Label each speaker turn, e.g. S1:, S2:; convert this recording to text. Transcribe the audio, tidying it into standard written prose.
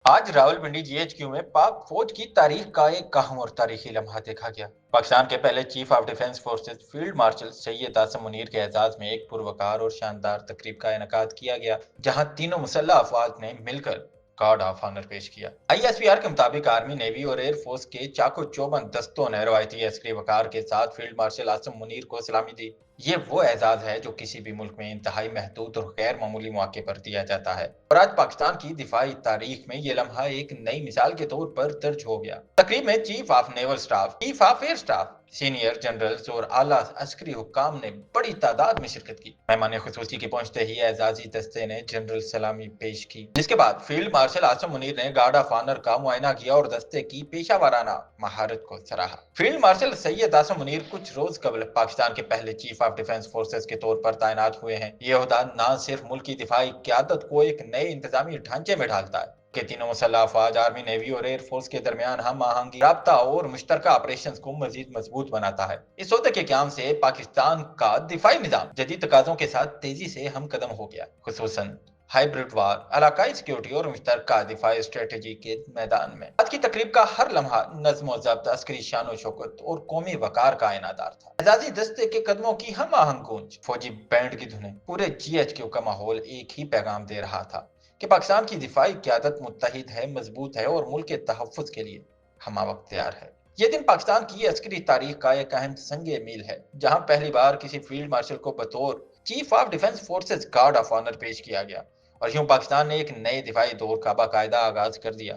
S1: آج راولپنڈی GHQ میں پاک فوج کی تاریخ کا ایک اہم اور تاریخی لمحہ دیکھا گیا۔ پاکستان کے پہلے chief of defence forces field marshal Syed Asim Munir کے اعزاز میں ایک پروکار اور شاندار تقریب کا انعقاد کیا گیا، جہاں تینوں مسلح افواج نے مل کر گارڈ آف آنر پیش کیا۔ ISPR کے مطابق آرمی، نیوی اور ایئر فورس کے چاقو چوبند دستوں نے روایتی عسکری وقار کے ساتھ فیلڈ مارشل آصم منیر کو سلامی دی۔ یہ وہ اعزاز ہے جو کسی بھی ملک میں انتہائی محدود اور غیر معمولی مواقع پر دیا جاتا ہے، اور آج پاکستان کی دفاعی تاریخ میں یہ لمحہ ایک نئی مثال کے طور پر درج ہو گیا۔ تقریب میں chief of naval staff, chief of air staff, senior generals اور اعلیٰ عسکری حکام نے بڑی تعداد میں شرکت کی۔ مہمان خصوصی کے پہنچتے ہی اعزازی دستے نے جنرل سلامی پیش کی، جس کے بعد فیلڈ مارشل آصم منیر نے گارڈ آف آنر کا معائنہ کیا اور دستے کی پیشہ ورانہ مہارت کو سراہا۔ فیلڈ مارشل سید آصم منیر کچھ روز قبل پاکستان کے پہلے چیف آف ڈیفنس فورسز کے طور پر تعینات ہوئے ہیں۔ یہ عہدہ نہ صرف ملک کی دفاعی قیادت کو ایک نئے انتظامی ڈھانچے میں ڈھالتا ہے کہ تینوں مسلح افواج، آرمی، نیوی اور ایئر فورس کے درمیان ہم آہنگی، رابطہ اور مشترکہ آپریشنز کو مزید مضبوط بناتا ہے۔ اس عہدے کے قیام سے پاکستان کا دفاعی نظام جدید تقاضوں کے ساتھ تیزی سے ہم قدم ہو گیا، خصوصاً ہائبرڈ وار، علاقائی سیکیورٹی اور مشترکہ دفاعی اسٹریٹجی کے میدان میں۔ آج کی تقریب کا ہر لمحہ نظم و ضبط، عسکری شان و شوکت اور قومی وقار کا اعادار تھا۔ اعزازی دستے کے قدموں کی ہم آہنگ گونج، فوجی بینڈ کی دھنیں، پورے GHQ کا ماحول ایک ہی پیغام دے رہا تھا کہ پاکستان کی دفاعی قیادت متحد ہے، مضبوط ہے اور ملک کے تحفظ کے لیے ہمہ وقت تیار ہے۔ یہ دن پاکستان کی عسکری تاریخ کا ایک اہم سنگ میل ہے، جہاں پہلی بار کسی فیلڈ مارشل کو بطور chief of defence forces guard of honour پیش کیا گیا، اور یوں پاکستان نے ایک نئے دفاعی دور کا باقاعدہ آغاز کر دیا۔